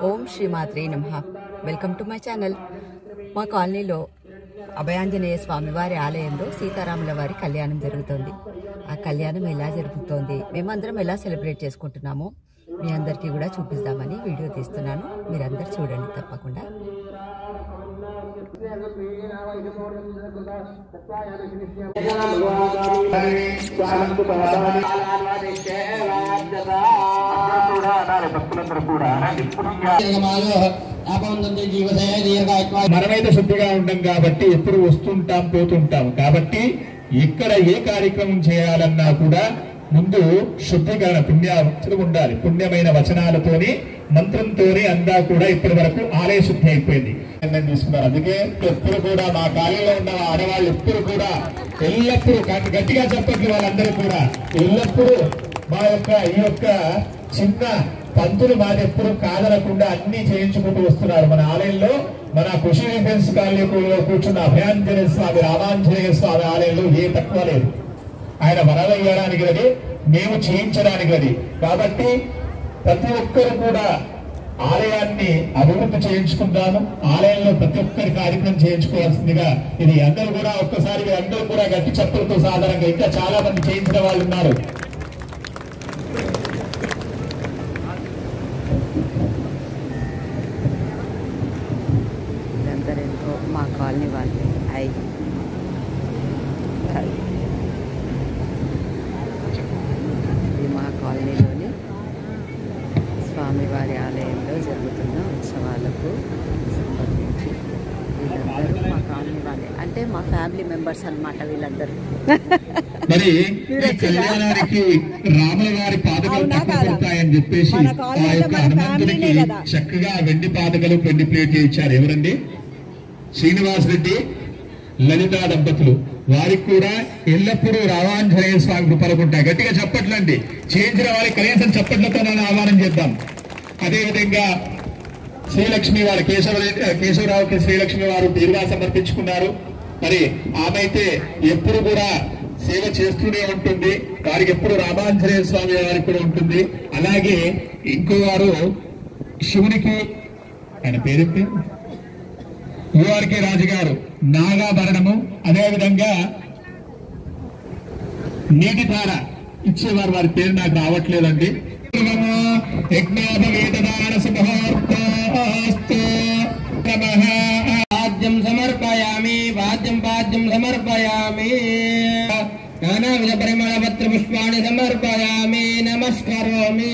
ఓం శ్రీమాత్రే నమః. Welcome to my channel. మా కాలనీలో అభయాంజనేయ స్వామివారి ఆలయంలో సీతారాముల వారి కళ్యాణం జరుగుతోంది. ఆ కళ్యాణం ఎలా జరుగుతోంది, మేమందరం ఎలా సెలబ్రేట్ చేసుకుంటున్నామో మీ అందరికీ కూడా చూపిస్తామని వీడియో తీస్తున్నాను. మీరందరూ చూడండి తప్పకుండా. మనమైతే శుద్ధిగా ఉంటాం కాబట్టి ఎప్పుడు వస్తుంటాం పోతుంటాం కాబట్టి ఇక్కడ ఏ కార్యక్రమం చేయాలన్నా కూడా ముందు శుద్ధికరణ పుణ్యాలు ఉండాలి. పుణ్యమైన వచనాలతోని మంత్రంతోనే అందా కూడా ఇప్పటి వరకు ఆలయ శుద్ధి అయిపోయింది తీసుకున్నారు. అందుకే ఎప్పుడు కూడా మా కాలంలో ఉన్న ఆడవాళ్ళు ఎప్పుడు కూడా ఎల్లప్పుడూ గట్టిగా చెప్పండి, వాళ్ళందరూ కూడా ఎల్లప్పుడూ మా యొక్క ఈ యొక్క చిన్న పంతులు మాట ఎప్పుడు కాదనకుండా అన్ని చేయించుకుంటూ వస్తున్నారు. మన ఆలయంలో మన కృషి డిఫెన్స్ కాలనీలో కూర్చున్న అభయాంజనేయ స్వామి, రామాంజనేయ స్వామి ఆలయంలో ఏ తక్కువ లేదు. ఆయన వరవేయడానికి అది, మేము చేయించడానికి అది. కాబట్టి ప్రతి ఒక్కరు కూడా ఆలయాన్ని అభివృద్ధి చేయించుకుంటాము. ఆలయంలో ప్రతి ఒక్కరి కార్యక్రమం చేయించుకోవాల్సిందిగా ఇది అందరూ కూడా ఒక్కసారి అందరూ కూడా గట్టి చప్పులతో సాధారణంగా ఇంకా చాలా మంది చేయించిన వాళ్ళు ఉన్నారు. వీళ్ళందరూ మా కాలనీ వాళ్ళు. ఇది మా కాలనీలోని స్వామివారి ఆలయంలో జరుగుతున్న ఉత్సవాలకు సంబంధించి వీళ్ళందరూ మా కాలనీ వాళ్ళే, అంటే మా ఫ్యామిలీ మెంబర్స్ అన్నమాట వీళ్ళందరూ. మరి కళ్యాణానికి రాముల వారి పాదకలు పట్టుకుంటాయని చెప్పేసి ఆ యొక్క హనుమంతుడికి చక్కగా వెండి పాదకలు వెండి ప్లేట్ ఇచ్చారు. ఎవరండి? శ్రీనివాస్ రెడ్డి లలిత దంపతులు. వారికి కూడా ఎల్లప్పుడూ రామాంజనేయ స్వామి కృపలుకుంటాయి. గట్టిగా చప్పట్లండి. చేయించిన వారికి కనీసం చప్పట్లతో ఆహ్వానం చేద్దాం. అదేవిధంగా శ్రీలక్ష్మి వారు కేశవరావుకి శ్రీలక్ష్మి వారు తీరుగా సమర్పించుకున్నారు. మరి ఆమె అయితే ఎప్పుడు కూడా సేవ చేస్తూనే ఉంటుంది. వారికి ఎప్పుడు రామాంజనేయ స్వామి వారికి కూడా ఉంటుంది. అలాగే ఇంకో వారు శివునికి, ఆయన పేరేంటి, యుఆర్కే రాజు గారు నాగాభరణము, అదేవిధంగా నీటి ధార ఇచ్చేవారు. వారి పేరు నాకు రావట్లేదండి. వాద్యం సమర్పయామి, వాద్యం సమర్పయామి, నానావిధ పరిమళ పత్ర పుష్పాన్ని సమర్పయామి, నమస్కరోమి.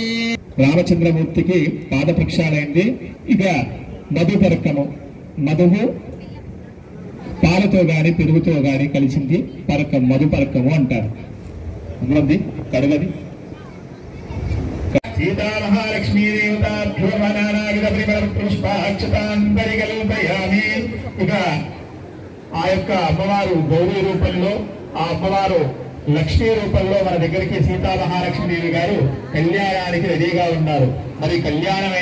రామచంద్రమూర్తికి పాద ప్రక్షాళైంది. ఇక మధుపరకము, మధువు పాలతో గాని పెరుగుతో గాని కలిసింది పరకం, మధుపరకము అంటారు. అందులోది కడగది. సీతామహాలక్ష్మీ దేవతాభ్యో నానావిధ పరిమళ పుష్పాక్షతాంతరి కల్పయామి. ఇక ఆ యొక్క అమ్మవారు గౌరీ రూపంలో, ఆ అమ్మవారు లక్ష్మీ రూపంలో మన దగ్గరికి సీతామహాలక్ష్మీదేవి గారు కళ్యాణానికి రెడీగా ఉన్నారు. మరి కళ్యాణం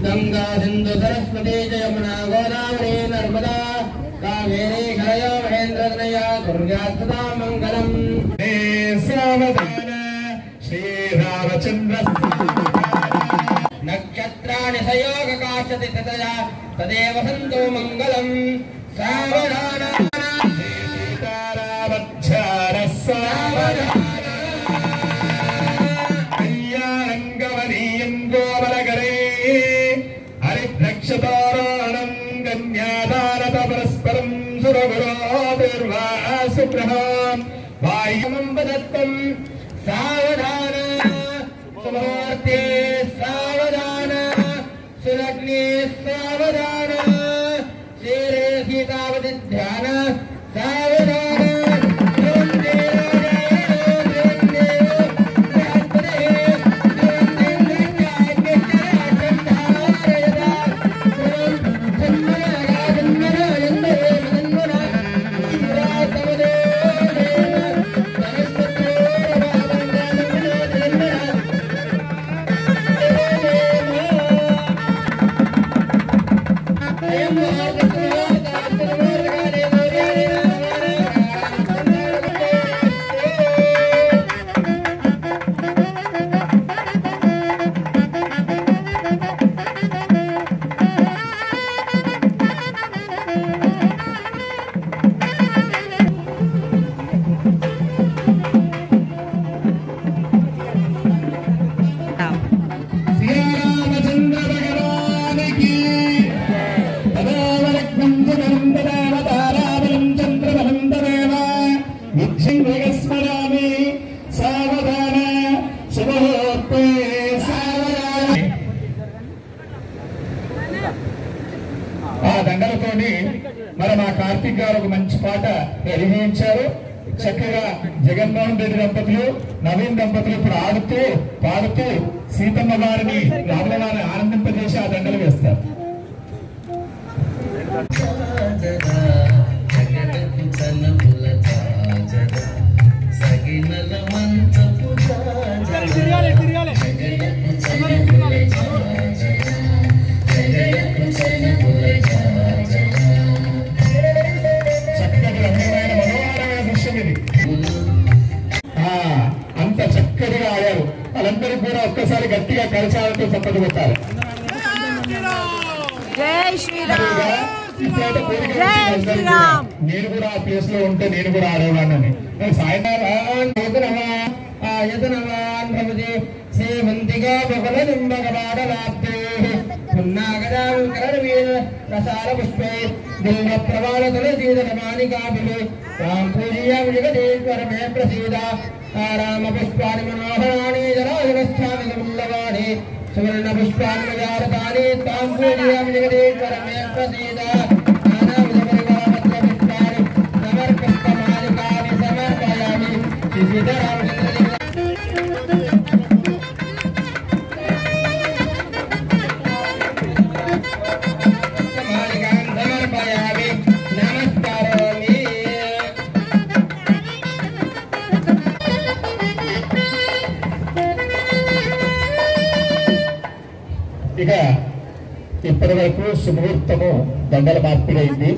गंगा सिंधु सरस्वती जयमुना गोदावरी नर्मदा कावेरी गया महेंद्रनया दुर्गात् सदा मंगलम्। श्री रामचंद्र नक्षत्राणि सयोग काशति तदया तदेव सन्तो मंगलम्। सावधान సురవరం సురగురోర్వా సుగ్రహం వాయుమం వదత్తం సావధాన సుముహూర్తే సావధాన సురగ్నే సావధాన శేరే సీతావతి ధ్యాన సావధాన ఆ దండలతోని మరి మా కార్తీక్ గారు ఒక మంచి పాట రెడీ చేయించారు. చక్కగా జగన్మోహన్ రెడ్డి దంపతులు నవీన్ దంపతులు ఇప్పుడు ఆడుతూ పాడుతూ సీతమ్మ వారిని రాముల వారిని ఆనందింపజేసి ఆ దండలు వేస్తారు. చక్కటి రమ్యమైన మనోహరమైన దృశ్యం ఇది. అంత చక్కటిగా ఆడారు. వాళ్ళందరూ కూడా ఒక్కసారి గట్టిగా కలిసాలతో చప్పట్లు కొట్టాలి. నేను కూడా ఆ ప్లేస్ లో ఉంటే నేను కూడా ఆడేవాడిని. సాయంత్రం సేవంతిగా బహుళ నింబగవాడలాప్తే రసాల పుష్పే దిల్వ ప్రవాళ తులసీదల మానికాభిలే రాం పూజీయా విజగదేశ్వర మే ప్రసీద రామ పుష్పాని మనోహరాణి జరాజనస్థాని ముల్లవాణి సువర్ణ పుష్పాని మజారతాని తాం పూజీయా విజగదేశ్వర మే ప్రసీద నానావిధ పరివారపత్ర పుష్పాని సమర్పిత మాలికాని సమర్పయామి సీతారామచంద్ర ఇక ఇప్పటి వరకు సుముహూర్తము దండల మార్పిడైంది.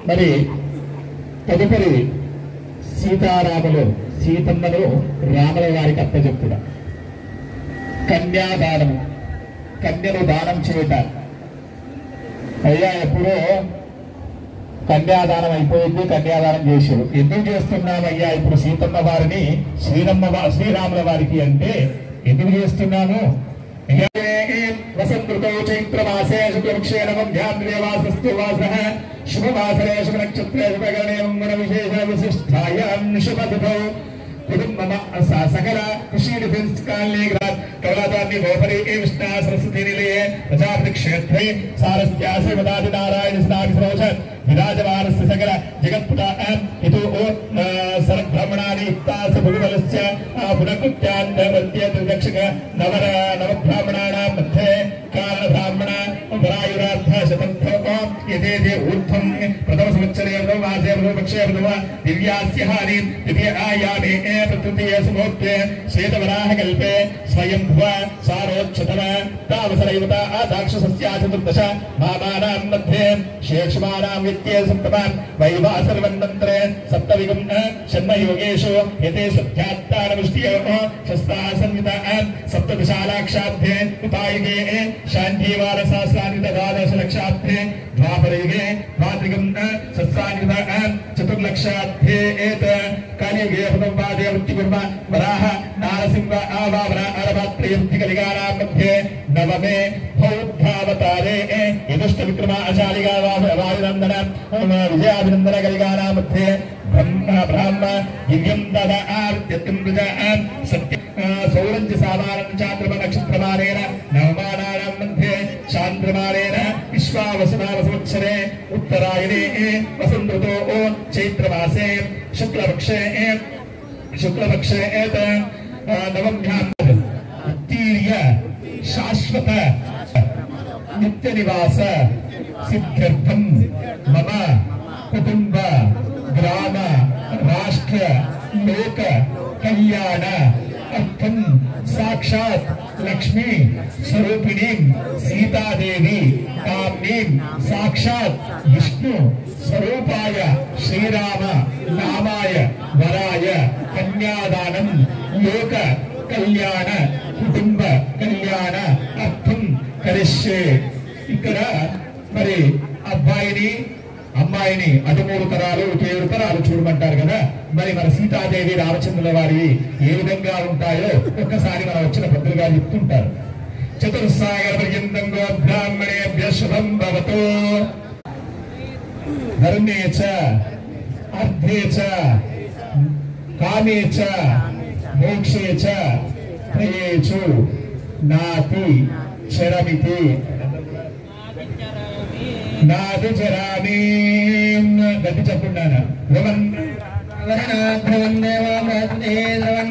మరి తదుపరి సీతారాములు సీతమ్మను రాముల వారికి అప్పచెప్పుట, కన్యాదానము, కన్యను దానం చేయుట. అయ్యా ఎప్పుడో కన్యాదానం అయిపోయింది, కన్యాదానం చేశారు. ఎందుకు చేస్తున్నామయ్యా ఇప్పుడు సీతమ్మ వారిని శ్రీరాముల వారికి అంటే ఎందుకు చేస్తున్నాము? వసంతృతౌ చైత్రమాసే శుక్లపక్షే నవమ్యాద్రేవాసస్తు వాసః శుభవాసరే శుభనక్షత్రే శుభగణే మంగళ విశేష విశిష్టాయాం శుభతిథౌ కుటుంబ సకల కృషి డిఫెన్స్ కాలనీ కమలాదాన్ని గోపరి విష్ణా సరస్వతి నిలయే ప్రజాపతి క్షేత్రే సారస్యాసి వదాది నారాయణ స్నాగి సరోజన్ విరాజమానస్య సకల జగత్పుత ఇతో సర్బ్రహ్మణాని యుక్తాస భువిబలస్య పునఃకృత్యాన్వత్య త్రిదక్షిణ నవబ్రాహ్మణానాం మధ్యే కారణ బ్రాహ్మణ వరాయురార్థ శతంతో యథేదే ఊర్ధ్వం ప్రథమ సంవత్సరే ప్రథమ మాసే ప్రథమ పక్షే ప్రథమ దివ్యాస్య హాని ద్వితీయ ఆయామే ప్రతృతీయ సుముహూర్తే శ్వేతవరాహ కల్పే స్వయంభువ సారోచ్ఛతమ తావసరైవత ఆదాక్షసస్యా చతుర్దశ మామానాం మధ్యే శేషమానాం విత్యే సప్తమాన్ వైవాసర్వన్నంతరే సప్తవిగం షణ్మయోగేషు యతే సత్యాత్తానముష్టియోః శస్త్రాసన్విత సప్తదశాలాక్షాబ్ధే ఉపాయుగే శాంతివార సహస్రాన్విత ద్వాదశ లక్షాబ్ధే ద్వాపరయుగే ద్వాత్రిగం సత్స चतुर्लक्षाध्येत कालिगे वादेवृत्तिकुर्मा वराह नारसिंह आवावरा अरभात्रयवृत्तिकलिगानां मध्ये नवमे बौद्धावतारे यदुष्ट विक्रमा अशालिगा वायुनन्दन विजयाभिनन्दन कलिगानां मध्ये ब्रह्म दिव्यं ददा आर्त्यत्तं प्रजा सत्य सौरञ्च सामानं चान्द्रम नक्षत्रमानेन नवमानानां मध्ये चान्द्रमानेन विश्वावसुनावसंवत्सरे उत्तरायणे वसन्तऋतो चैत्रमासे शुक्लपक्षे नवम्यां उत्तीर्य शाश्वत नित्यनिवास सिद्ध्यर्थं मम कुटुम्ब ग्राम राष्ट्र लोक कल्याण अर्थं साक्षात् लक्ष्मी स्वरूपिणीं सीतादेवी काम्नीं साक्षात् विष्णु स्वरूपाय श्रीराम नामाय वराय कन्यादानं लोक कल्याण कुटुंब कल्याण अर्थं करिष्ये ఇక్కడ మరి అబ్బాయిని అమ్మాయిని అటు 3 తరాలు 7 తరాలు చూడమంటారు కదా మరి మన సీతాదేవి రామచంద్రుల వారి ఏ విధంగా ఉంటాయో ఒక్కసారి మనం వచ్చిన భద్రులు గారు చెప్తుంటారు చతుర్సాగర పర్యంతం గో బ్రాహ్మణేభ్య శుభం భవతు ధర్మే చ అర్థే చ కామే చ మోక్షే చ త్రయేషు నాతి చరమితి నాది చరామి గట్టి చెప్పున్నాను ధ్రువం దేవే ధ్రువం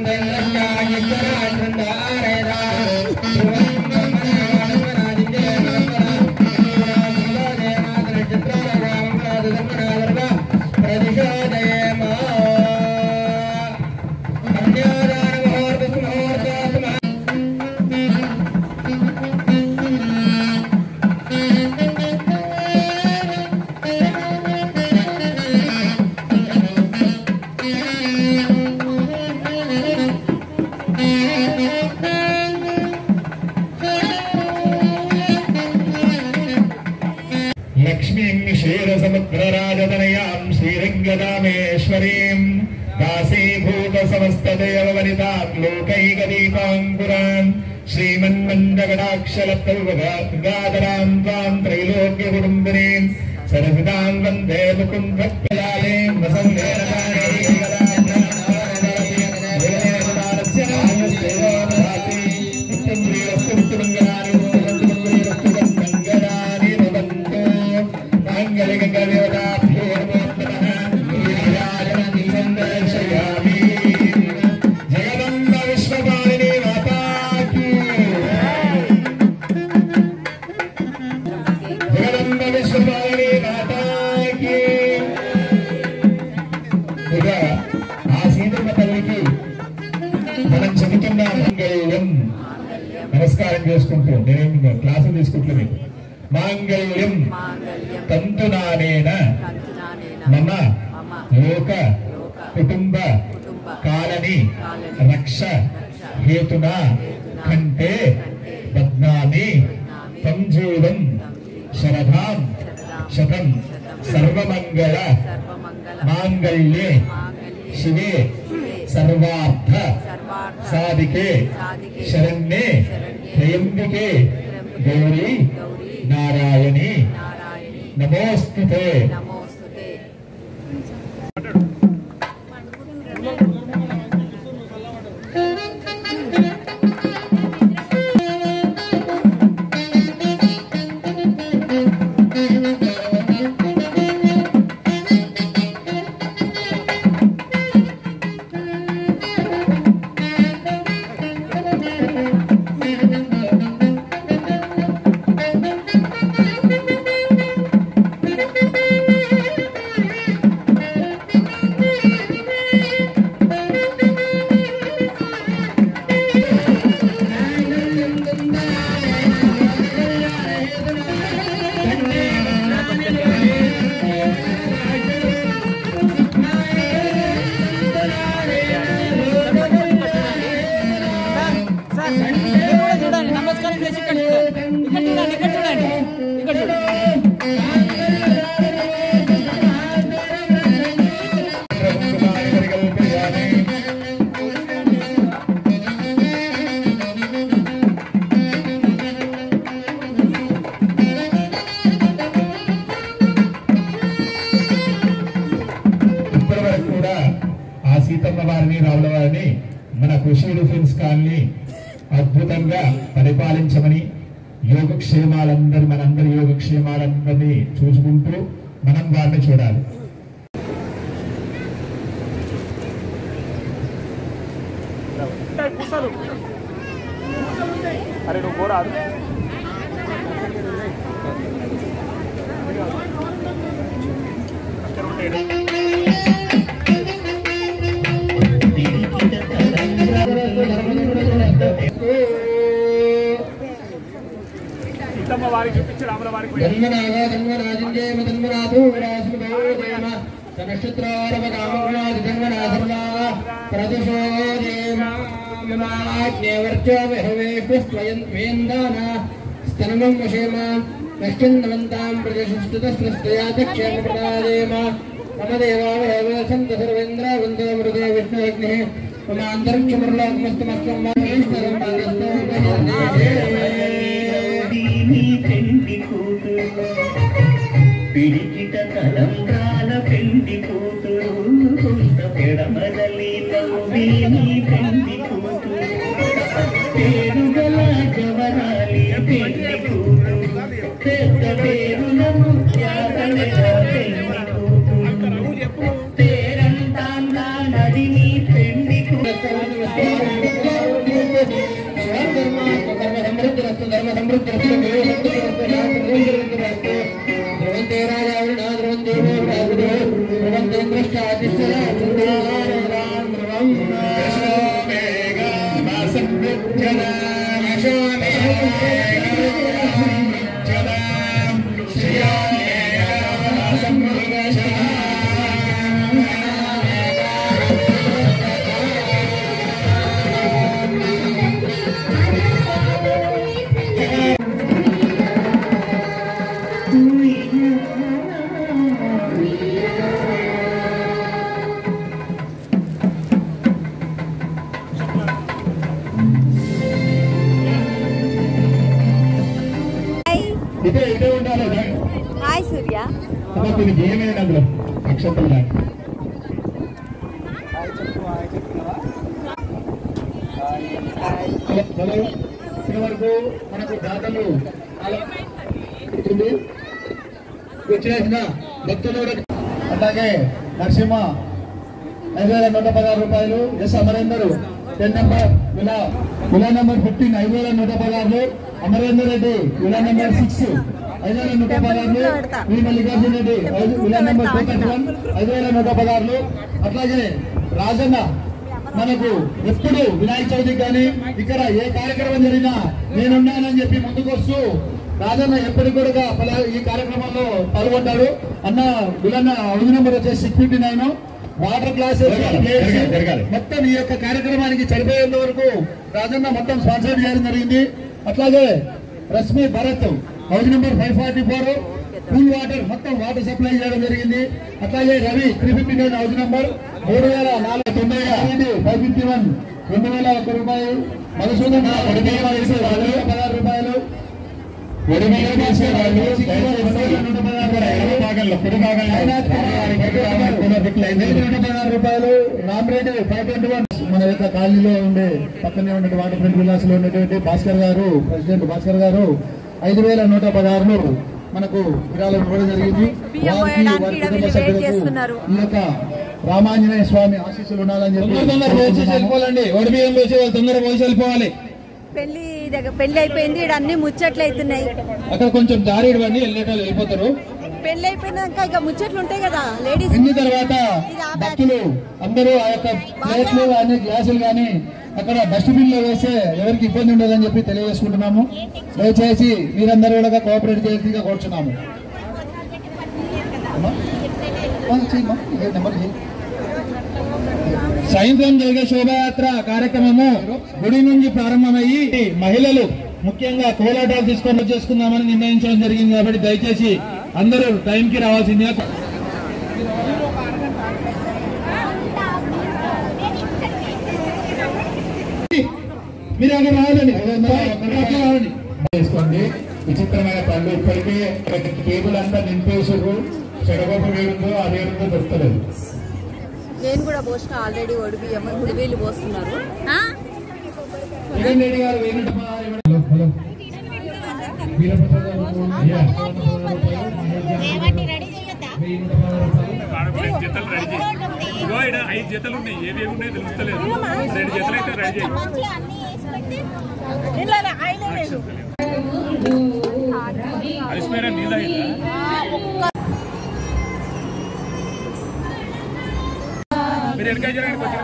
लक्ष्मीं श्रीरङ्गदामेश्वरीं दासीभूत समस्तदेव वनितां लोकैकदीपाङ्कुरां श्रीमन्मन्दगडाक्षलत्कल्पगादरां त्वां त्रैलोक्यकुटुम्बिनीं सरसितां वन्दे मुकुन्दप्रियालीं నమస్కారం చేసుకుంటూ నేను క్లాసు తీసుకుంటున్నాను మాంగళ్యం తంతునానేన మమ లోక కుటుంబ కాలని రక్ష హేతునా కంటే బద్నామి సంజీవం శరధాం శతం సర్వమంగళ మాంగళ్యే శివే सर्वार्थ साधिके शरण्ये त्र्यंबिके गौरी नारायणी नमोस्तुते వారిని రావుల వారిని మన కృషి డిఫెన్స్ కాలనీ అద్భుతంగా పరిపాలించమని మనందరి యోగక్షేమాలందరినీ చూసుకుంటూ మనం వారిని చూడాలి. అరే నువ్వు పోరాదు. సీతమ్మ వారికి చూపించి రాముల వారికి పిడికిట తలంబ్రాల పెండి కూతురు కొంత పెడమదలి నవ్వేని పెండి కూతురు పేరుగల జవరాలి పెండి కూతురు పెద్ద పేరుల ముత్యాలెల పెండి కూతురు పేరంటాంగా నడిని పెండి కూతురు ఇదే ఉండాలి. హాయ్ సూర్య. ఏమైనా అందులో అక్షంతలు ఇప్పటి వరకు మనకు దాతలు వచ్చేసిన భక్తులు అలాగే నరసింహ 5,116 రూపాయలు. S Amarender 10 number villa number 15 5,116. Amarender Reddy villa number 6 5,116. V Mallikarjuna Reddy villa number 231 5,116. అట్లాగే రాజన్న మనకు ఎప్పుడు వినాయక చవితికి కానీ ఇక్కడ ఏ కార్యక్రమం జరిగినా నేనున్నానని చెప్పి ముందుకొస్తూ రాజన్న ఎప్పటికి కూడా ఈ కార్యక్రమంలో పాల్గొంటాడు. అన్న విలన్న హౌస్ నెంబర్ వచ్చేసి 659. వాటర్ గ్లాసెస్ మొత్తం ఈ యొక్క కార్యక్రమానికి సరిపోయేంత వరకు రాజన్న మొత్తం స్పాన్సర్ చేయడం జరిగింది. అట్లాగే Rashmi Bharat house number 544 cool water మొత్తం వాటర్ సప్లై చేయడం జరిగింది. అట్లాగే రవి 359 హౌస్ నెంబర్ 3,490 551 2,001 రూపాయలు. మధుసూదన్ 16 రూపాయలు. 116 రూపాయలు. రామరెడ్డి 521. మన యొక్క కాలనీలో ఉండే పక్కనే ఉండే వాటర్ ఫ్రంట్ విలాస్ లో ఉన్నటువంటి భాస్కర్ గారు, ప్రెసిడెంట్ భాస్కర్ గారు 5,116 మనకు విరాళం ఇవ్వడం జరిగింది. వారికి వారి కుటుంబ సభ్యులకు ఈ యొక్క రామాంజనేయ స్వామి ఆశీస్సులు ఉండాలని చెప్పి వెళ్ళిపోవాలండి. ఒడిబియ్యం వేసి వాళ్ళు తొందరగా పోసి వెళ్ళిపోవాలి. పెళ్లి అయిపోయింది, ఇక్కడ అన్ని ముచ్చట్లు అవుతున్నాయి. అక్కడ కొంచెం దారి ఇవ్వండి, వెళ్ళేటోళ్ళు వెళ్ళిపోతారు. పెళ్లి అయిపోయినాక ఇక ముచ్చట్లు ఉంటాయి కదా లేడీస్. ఇన్ని తర్వాత భక్తులు అందరూ ఆ యొక్క ప్లేట్లు కానీ గ్లాసులు కానీ అక్కడ డస్ట్బిన్ లో వేస్తే ఎవరికి ఇబ్బంది ఉండదని చెప్పి తెలియజేసుకుంటున్నాము. దయచేసి మీరందరూ కూడా కోఆపరేట్ చేయాల్సిందిగా కోరుచున్నాము. సాయంత్రం జరిగే శోభయాత్ర కార్యక్రమము గుడి నుంచి ప్రారంభమయ్యి మహిళలు ముఖ్యంగా కోలాటాలు తీసుకొని చేసుకుందామని నిర్ణయించడం జరిగింది. కాబట్టి దయచేసి అందరూ టైంకి రావాల్సిందిగా. మీరు అక్కడ రావాలండి, వేసుకోండి. విచిత్రమైన పనులు ఇప్పటికే టేబుల్ అంతా నింపేసారు. చెడగొప్ప వేరుందో అదేరుందో దొరకలేదు. నేను కూడా పోసిన ఆల్రెడీ ఒడి బియ్యం ఇప్పుడు వీళ్ళు పోస్తున్నారు. జతలు రెడీ చేయి. ఇగో ఇక్కడ 5 జతలు ఉన్నాయి. ఏవి ఉన్నాయి తెలుస్తలేదు. 2 జతలు అయితే రెడీ చేయి. అలిసిపోయినా నీళ్ళ మీరు వెనక జరగండి కొంచెం.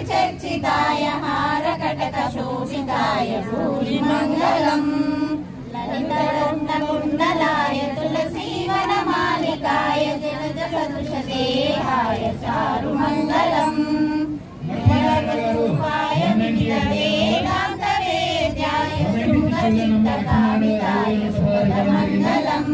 చర్చితాయ హారకటక శోభితాయ భూరి మంగళం లలితరత్నకుండలాయ తులసీవనమాలికాయ జలజ సదృశ దేహాయ చారు మంగళం రూపాయ వివిధ వేదాంత వేద్యాయ శుద్ధచిత్తకామితాయ శుభద మంగళం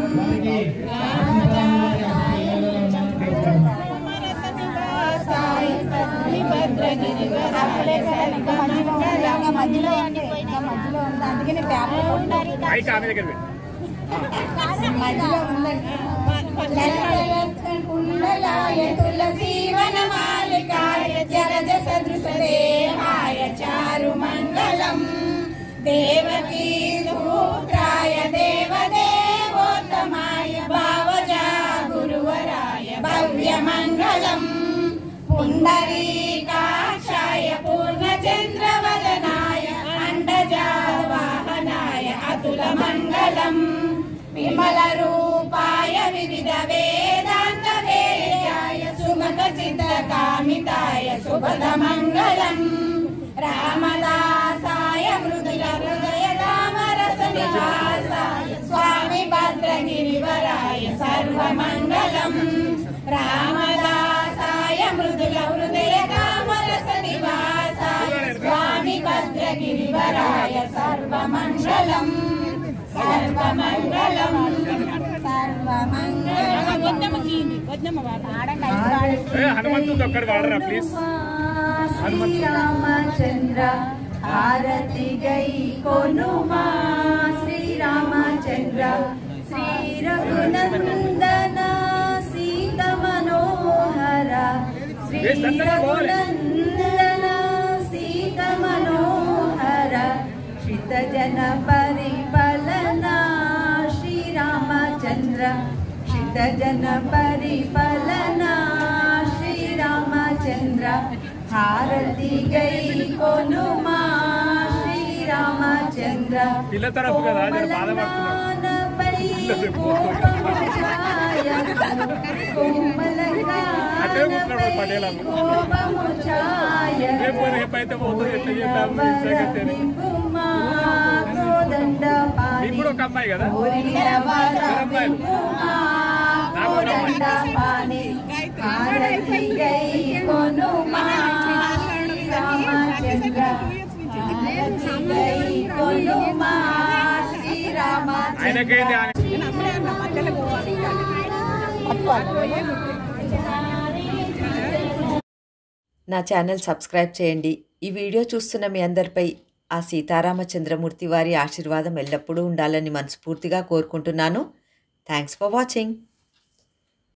కుండలాయ తులసీవనమాలికాయ జలజ సదృశ దేహాయ చారు మంగళం దేవకీ సూత్రాయ దేవదేవోత్తమాయ భావజా గురువరాయ భవ్య మంగళం పుండరీకాక్షాయ పూర్ణచంద్రవదనాయ అండజావాహనాయ అతుల మంగళం విమల రూపాయ వివిధ వేదాంత వేద్యాయ సుమత సిద్ధ కామితాయ శుభద మంగళం రామదాసాయ మృదుల హృదయ రామరస నివాసాయ స్వామి భద్రగిరివరాయ సర్వమంగళం రామదాసాయ మృదుల హృదయ రామరస నివాసాయ స్వామి భద్రగిరివరాయ సర్వమంగళం సర్వమంగళం హనుమంతుడు ఒక్కడు వాడరా ప్లీజ్. శ్రీరామచంద్ర హారతి గై కొనుమా శ్రీరామచంద్ర శ్రీ రఘునందన సీత మనోహర శ్రీ రఘునందన సీత మనోహర శ్రితజన పరిపాలన శ్రీరామచంద్ర శ్రితజన పరిపాలన శ్రీరామచంద్ర హారతి గై కొనుమా శ్రీరామచంద్ర పిల్ల తరఫు కదా బాధపడుతున్నారు. రేపైతే పోతుంది ఎట్లా చేద్దాం. నీకు కూడా ఒక అమ్మాయి కదా. ఆయనకైతే నా ఛానల్ సబ్స్క్రైబ్ చేయండి. ఈ వీడియో చూస్తున్న మీ అందరిపై ఆ సీతారామచంద్రమూర్తి వారి ఆశీర్వాదం ఎల్లప్పుడూ ఉండాలని మనస్ఫూర్తిగా కోరుకుంటున్నాను. Thanks for watching.